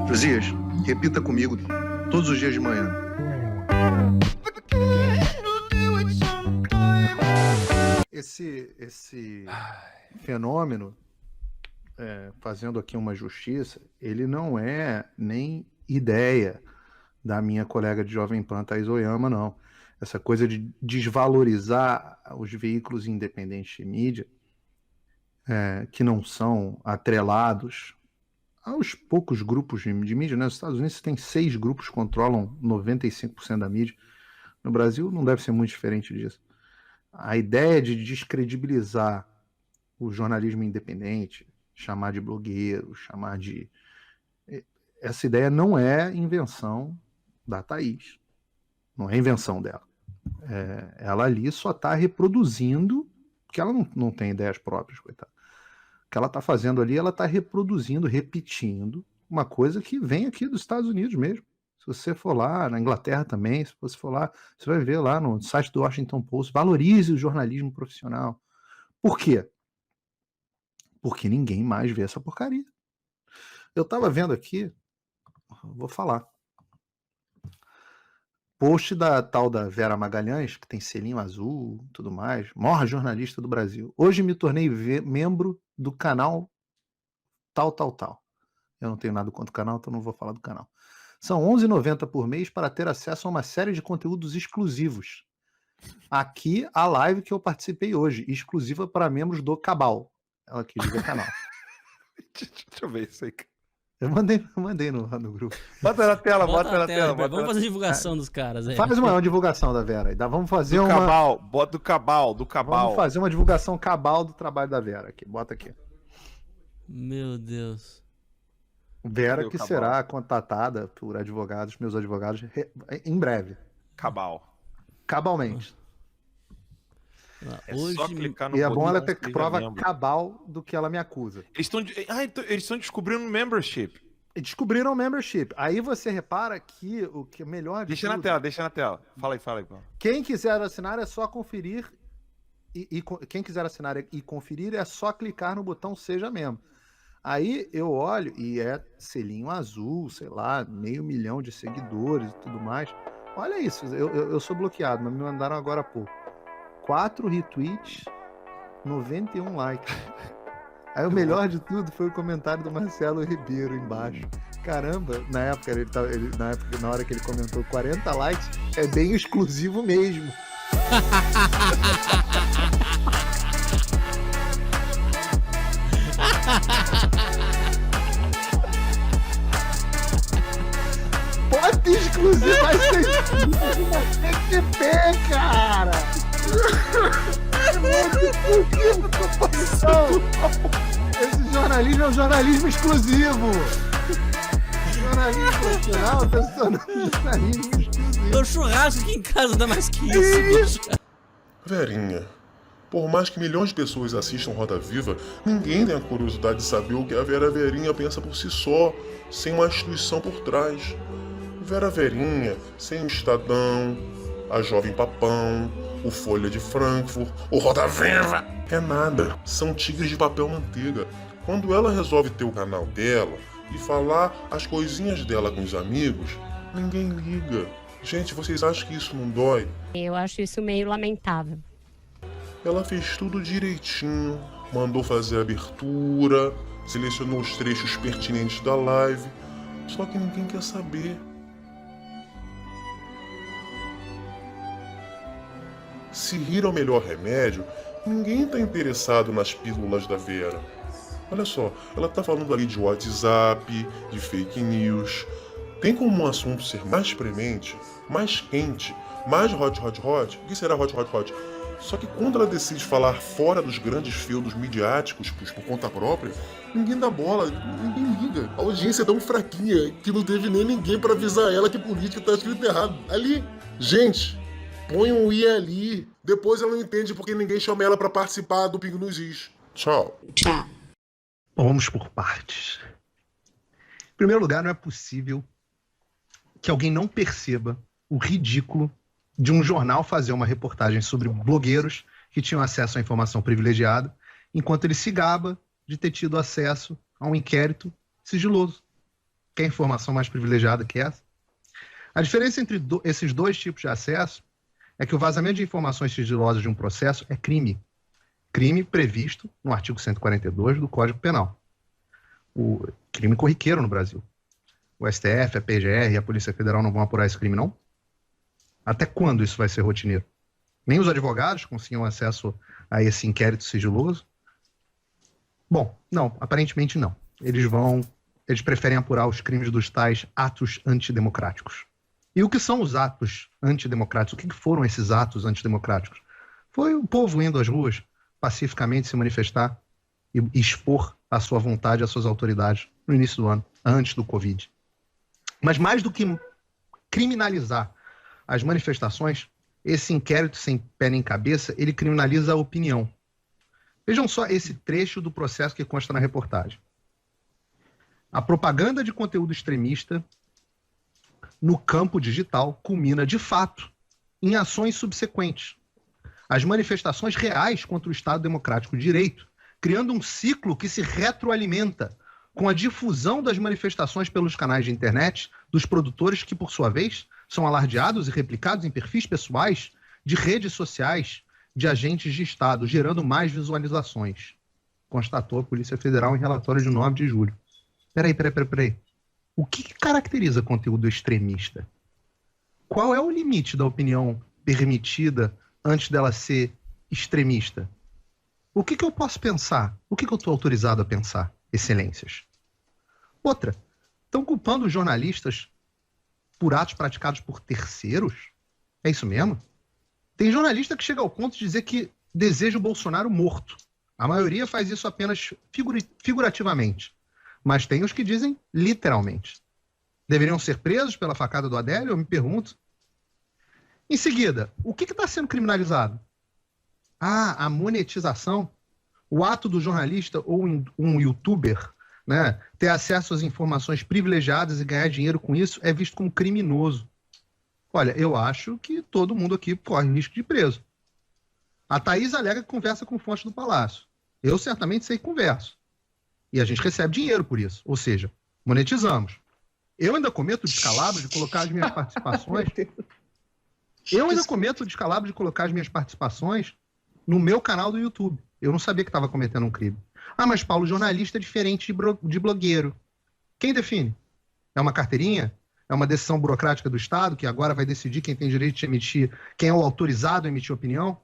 Josias, repita comigo todos os dias de manhã. Esse fenômeno, fazendo aqui uma justiça, ele não é nem ideia da minha colega de Jovem Pan, Thaís Oyama, não. Essa coisa de desvalorizar os veículos independentes de mídia, que não são atrelados aos poucos grupos de mídia, né? Nos Estados Unidos tem 6 grupos que controlam 95% da mídia. No Brasil não deve ser muito diferente disso. A ideia de descredibilizar o jornalismo independente, chamar de blogueiro, chamar de... Essa ideia não é invenção da Thaís. Não é invenção dela. Ela ali só está reproduzindo, porque ela não tem ideias próprias, coitada. O que ela está fazendo ali, ela está reproduzindo, repetindo uma coisa que vem aqui dos Estados Unidos mesmo. Se você for lá, na Inglaterra também, se você for lá, você vai ver lá no site do Washington Post, valorize o jornalismo profissional. Por quê? Porque ninguém mais vê essa porcaria. Eu estava vendo aqui, vou falar, post da tal da Vera Magalhães, que tem selinho azul, tudo mais, maior jornalista do Brasil. Hoje me tornei membro do canal tal. Eu não tenho nada contra o canal, então não vou falar do canal. São R$ 11,90 por mês para ter acesso a uma série de conteúdos exclusivos. Aqui, a live que eu participei hoje, exclusiva para membros do Cabal. Ela quis dizer canal. Deixa eu ver isso aí. Eu mandei no grupo. Bota na tela, bota na tela. Vamos fazer divulgação dos caras aí. Faz uma divulgação da Vera aí. Vamos fazer do Cabal, bota do Cabal. Vamos fazer uma divulgação cabal do trabalho da Vera aqui. Bota aqui. Meu Deus. Vera que será contatada por advogados, meus advogados, em breve. Cabalmente. Hoje... só clicar no e é bom ela ter prova cabal do que ela me acusa. Eles estão descobrindo membership. Descobriram o membership. Aí você repara que o que é melhor... Deixa na tela. Fala aí. Quem quiser assinar é só conferir. Quem quiser assinar e conferir é só clicar no botão Seja Membro. Aí eu olho e é selinho azul, sei lá, 500 mil de seguidores e tudo mais. Olha isso, eu sou bloqueado, mas me mandaram agora há pouco. 4 retweets, 91 likes. Aí o melhor de tudo foi o comentário do Marcelo Ribeiro embaixo. Caramba, na hora que ele comentou 40 likes, é bem exclusivo mesmo. Bota exclusivo, vai ser exclusivo na TTP, cara! É muito exclusivo, composição! Esse jornalismo é um jornalismo exclusivo! Jornalismo profissional tá se tornando jornalismo exclusivo. O churrasco aqui em casa dá mais que isso. Verinha, por mais que milhões de pessoas assistam Roda Viva, ninguém tem a curiosidade de saber o que a Vera Verinha pensa por si só, sem uma instituição por trás. Vera Verinha, sem o Estadão, a Jovem Papão, o Folha de Frankfurt, o Roda Viva, é nada. São tigres de papel manteiga. Quando ela resolve ter o canal dela e falar as coisinhas dela com os amigos, ninguém liga. Gente, vocês acham que isso não dói? Eu acho isso meio lamentável. Ela fez tudo direitinho, mandou fazer a abertura, selecionou os trechos pertinentes da live, só que ninguém quer saber. Se rir é o melhor remédio, ninguém está interessado nas pílulas da Vera. Olha só, ela tá falando ali de WhatsApp, de fake news. Tem como um assunto ser mais premente, mais quente, mais hot? O que será hot? Só que quando ela decide falar fora dos grandes feudos midiáticos por conta própria, ninguém dá bola, ninguém liga. A audiência é tão fraquinha que não teve nem ninguém para avisar ela que política tá escrito errado. Ali, gente, põe um i ali. Depois ela não entende porque ninguém chama ela para participar do Pingo nos Is. Tchau. Vamos por partes. Em primeiro lugar, não é possível que alguém não perceba o ridículo de um jornal fazer uma reportagem sobre blogueiros que tinham acesso à informação privilegiada, enquanto ele se gaba de ter tido acesso a um inquérito sigiloso. Quer informação mais privilegiada que essa? A diferença entre esses dois tipos de acesso é que o vazamento de informações sigilosas de um processo é crime. Crime previsto no artigo 142 do Código Penal. O crime corriqueiro no Brasil. O STF, a PGR e a Polícia Federal não vão apurar esse crime, não? Até quando isso vai ser rotineiro? Nem os advogados conseguiam acesso a esse inquérito sigiloso? Bom, não, aparentemente não. Eles preferem apurar os crimes dos tais atos antidemocráticos. E o que são os atos antidemocráticos? O que foram esses atos antidemocráticos? Foi o povo indo às ruas pacificamente se manifestar e expor a sua vontade às suas autoridades no início do ano, antes do Covid. Mas mais do que criminalizar as manifestações, esse inquérito sem pé nem cabeça, ele criminaliza a opinião. Vejam só esse trecho do processo que consta na reportagem. A propaganda de conteúdo extremista no campo digital culmina, de fato, em ações subsequentes. As manifestações reais contra o Estado Democrático de Direito, criando um ciclo que se retroalimenta com a difusão das manifestações pelos canais de internet dos produtores que, por sua vez, são alardeados e replicados em perfis pessoais de redes sociais de agentes de Estado, gerando mais visualizações, constatou a Polícia Federal em relatório de 9 de julho. Peraí. O que caracteriza conteúdo extremista? Qual é o limite da opinião permitida antes dela ser extremista? O que eu posso pensar? O que eu estou autorizado a pensar, excelências? Outra, estão culpando os jornalistas por atos praticados por terceiros? É isso mesmo? Tem jornalista que chega ao ponto de dizer que deseja o Bolsonaro morto. A maioria faz isso apenas figurativamente. Mas tem os que dizem literalmente. Deveriam ser presos pela facada do Adélio? Eu me pergunto. Em seguida, o que está sendo criminalizado? A monetização. O ato do jornalista ou um youtuber, né, ter acesso às informações privilegiadas e ganhar dinheiro com isso é visto como criminoso. Olha, eu acho que todo mundo aqui corre risco de ir preso. A Thaís alega que conversa com fontes do Palácio. Eu certamente sei que converso. E a gente recebe dinheiro por isso. Ou seja, monetizamos. Eu ainda cometo o descalabro de colocar as minhas participações... no meu canal do YouTube. Eu não sabia que estava cometendo um crime. Ah, mas Paulo, jornalista é diferente de blogueiro. Quem define? É uma carteirinha? É uma decisão burocrática do Estado que agora vai decidir quem tem direito de emitir, quem é o autorizado a emitir opinião?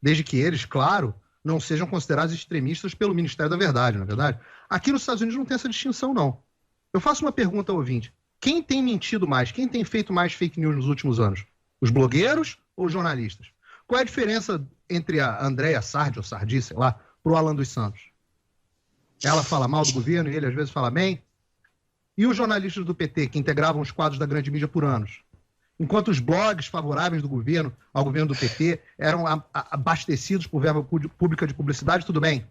Desde que eles, claro, não sejam considerados extremistas pelo Ministério da Verdade, na verdade. Aqui nos Estados Unidos não tem essa distinção, não. Eu faço uma pergunta ao ouvinte. Quem tem mentido mais? Quem tem feito mais fake news nos últimos anos? Os blogueiros ou os jornalistas? Qual é a diferença entre a Andréa Sardi, ou Sardi, sei lá, pro Alan dos Santos? Ela fala mal do governo e ele às vezes fala bem? E os jornalistas do PT, que integravam os quadros da grande mídia por anos? Enquanto os blogs favoráveis do governo, ao governo do PT, eram abastecidos por verba pública de publicidade, tudo bem.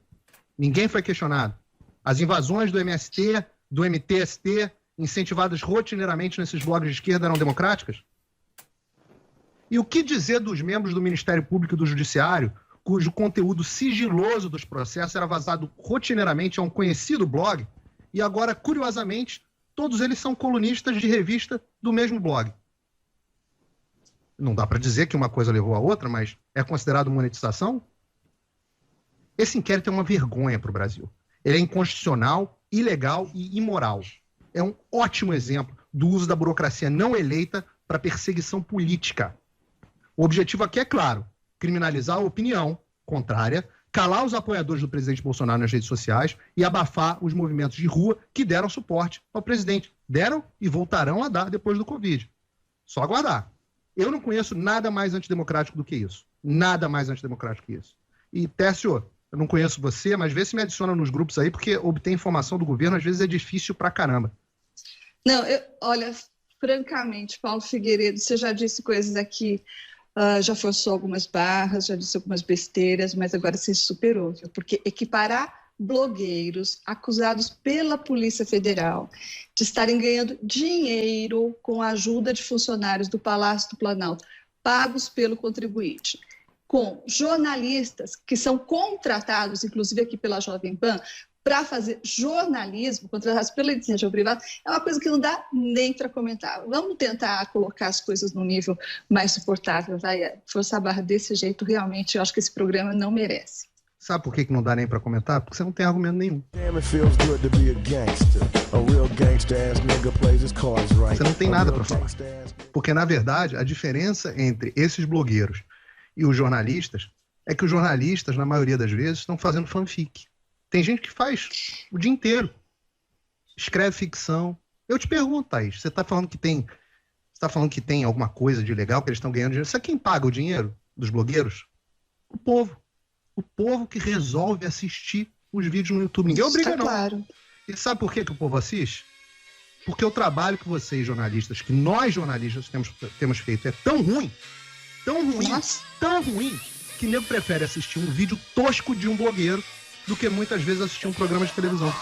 Ninguém foi questionado. As invasões do MST, do MTST, incentivadas rotineiramente nesses blogs de esquerda, eram democráticas? E o que dizer dos membros do Ministério Público e do Judiciário, cujo conteúdo sigiloso dos processos era vazado rotineiramente a um conhecido blog, e agora, curiosamente, todos eles são colunistas de revista do mesmo blog? Não dá para dizer que uma coisa levou a outra, mas é considerado monetização? Esse inquérito é uma vergonha para o Brasil. Ele é inconstitucional, ilegal e imoral. É um ótimo exemplo do uso da burocracia não eleita para perseguição política. O objetivo aqui é claro, criminalizar a opinião contrária, calar os apoiadores do presidente Bolsonaro nas redes sociais e abafar os movimentos de rua que deram suporte ao presidente. Deram e voltarão a dar depois do Covid. Só aguardar. Eu não conheço nada mais antidemocrático do que isso. Nada mais antidemocrático que isso. E, Tércio, eu não conheço você, mas vê se me adiciona nos grupos aí, porque obter informação do governo às vezes é difícil pra caramba. Não, olha, francamente, Paulo Figueiredo, você já disse coisas aqui, já forçou algumas barras, já disse algumas besteiras, mas agora você superou, viu? Porque equiparar blogueiros acusados pela Polícia Federal de estarem ganhando dinheiro com a ajuda de funcionários do Palácio do Planalto, pagos pelo contribuinte, com jornalistas que são contratados, inclusive aqui pela Jovem Pan, para fazer jornalismo contratados pela iniciativa privada é uma coisa que não dá nem para comentar. Vamos tentar colocar as coisas num nível mais suportável, vai? Forçar a barra desse jeito, realmente, eu acho que esse programa não merece. Sabe por que não dá nem pra comentar? Porque você não tem argumento nenhum. Você não tem nada pra falar. Porque, na verdade, a diferença entre esses blogueiros e os jornalistas é que os jornalistas, na maioria das vezes, estão fazendo fanfic. Tem gente que faz o dia inteiro. Escreve ficção. Eu te pergunto, Thaís, você tá falando que tem... Você tá falando que tem alguma coisa de legal, que eles estão ganhando dinheiro? Sabe quem paga o dinheiro dos blogueiros? O povo. O povo que resolve assistir os vídeos no YouTube. Ninguém obriga, não. Claro. E sabe por que o povo assiste? Porque o trabalho que vocês, jornalistas, que nós, jornalistas, temos feito é tão ruim, Nossa. tão ruim, que nego prefere assistir um vídeo tosco de um blogueiro do que muitas vezes assistir um programa de televisão.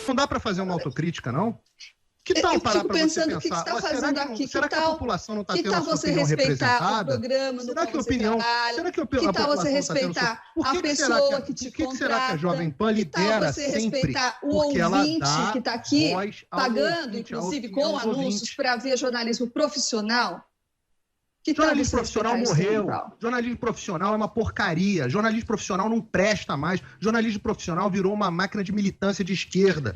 Não dá para fazer uma autocrítica, não? Que tal Eu parar fico para você pensando o que pensar? você está fazendo aqui. Será que a população não está Que tendo a tal sua você opinião respeitar o representada? programa no Será qual que a você opinião? trabalha? Será que a Que tal população você está tendo sua... respeitar Por a que pessoa que te Por que será que a contrata? Jovem Pan Que tal lidera você sempre? respeitar o Porque ela ouvinte dá que está aqui, voz ao pagando, ouvinte, inclusive, ao com ouvinte. anúncios para ver jornalismo profissional? Que tal Jornalismo você profissional respeitar isso, morreu. Paulo? Jornalismo profissional é uma porcaria. Jornalismo profissional não presta mais. Jornalismo profissional virou uma máquina de militância de esquerda.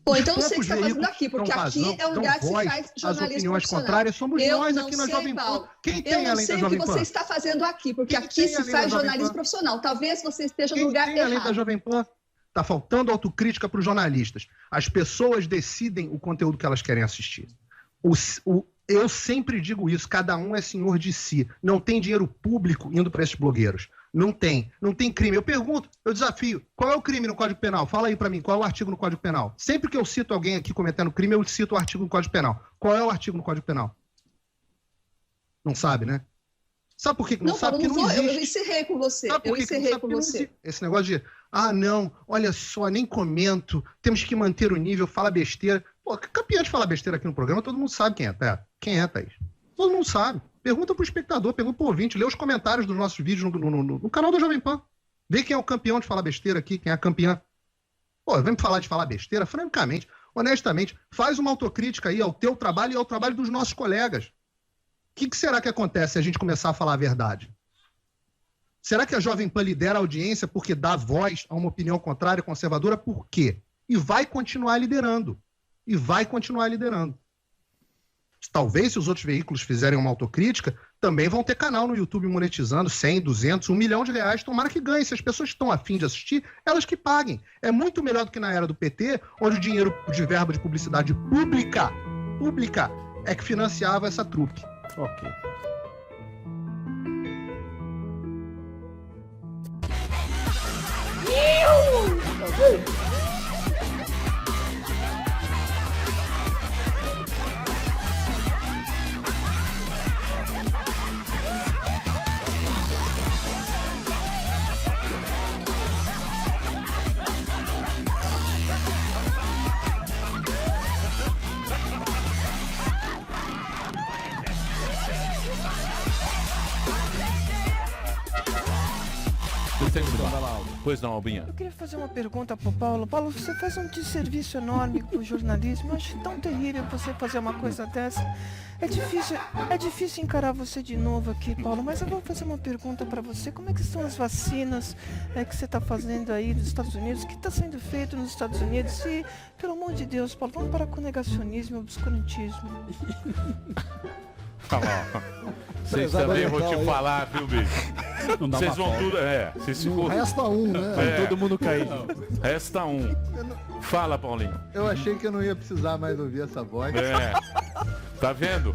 Bom, então Os você poucos está fazendo veículos aqui, porque dão aqui vazão, é um dão lugar que se voz faz às jornalismo opiniões profissional. contrárias somos Eu nós não aqui na sei, Jovem Pan. Paulo. Quem Eu tem não além sei da o que Jovem Pan? você está fazendo aqui, porque Quem aqui tem se além da faz Jovem jornalismo Pan? profissional. Talvez você esteja no Quem lugar tem além da errado. Jovem Pan? Tá faltando autocrítica para os jornalistas. As pessoas decidem o conteúdo que elas querem assistir. Eu sempre digo isso, cada um é senhor de si. Não tem dinheiro público indo para esses blogueiros. Não tem crime. Eu pergunto, eu desafio, qual é o crime no Código Penal? Fala aí para mim, qual é o artigo no Código Penal? Sempre que eu cito alguém aqui cometendo crime, eu cito o artigo no Código Penal. Qual é o artigo no Código Penal? Não sabe, né? Sabe por que não sabe? Paulo, Porque não existe. eu encerrei com você. Sabe por Eu que que não encerrei sabe? com Porque não você. existe. Esse negócio de, não, olha só, nem comento, temos que manter o nível, fala besteira. Pô, campeão de falar besteira aqui no programa, todo mundo sabe quem é, tá? Quem é, Thaís? Todo mundo sabe. Pergunta pro espectador, pergunta pro ouvinte, lê os comentários dos nossos vídeos no canal da Jovem Pan. Vê quem é o campeão de falar besteira aqui, quem é a campeã. Pô, vem me falar de falar besteira? Francamente, honestamente, faz uma autocrítica aí ao teu trabalho e ao trabalho dos nossos colegas. O que será que acontece se a gente começar a falar a verdade? Será que a Jovem Pan lidera a audiência porque dá voz a uma opinião contrária, conservadora? Por quê? E vai continuar liderando. Talvez, se os outros veículos fizerem uma autocrítica, também vão ter canal no YouTube monetizando 100, 200, 1 milhão de reais. Tomara que ganhe. Se as pessoas estão afim de assistir, elas que paguem. É muito melhor do que na era do PT, onde o dinheiro de verba de publicidade pública, é que financiava essa trupe. Ok. Pois não, Albinha. Eu queria fazer uma pergunta pro Paulo. Paulo, você faz um desserviço enorme com o jornalismo. Eu acho tão terrível você fazer uma coisa dessa. É difícil encarar você de novo aqui, Paulo, mas eu vou fazer uma pergunta pra você. Como é que estão as vacinas que você tá fazendo aí nos Estados Unidos? O que tá sendo feito nos Estados Unidos? E, pelo amor de Deus, Paulo, vamos parar com o negacionismo e o obscurantismo. Vocês também vão te falar, viu, bicho? Vocês vão tudo. Resta um, né? Todo mundo cair. Resta um. Fala, Paulinho. Eu achei que eu não ia precisar mais ouvir essa voz. Tá vendo?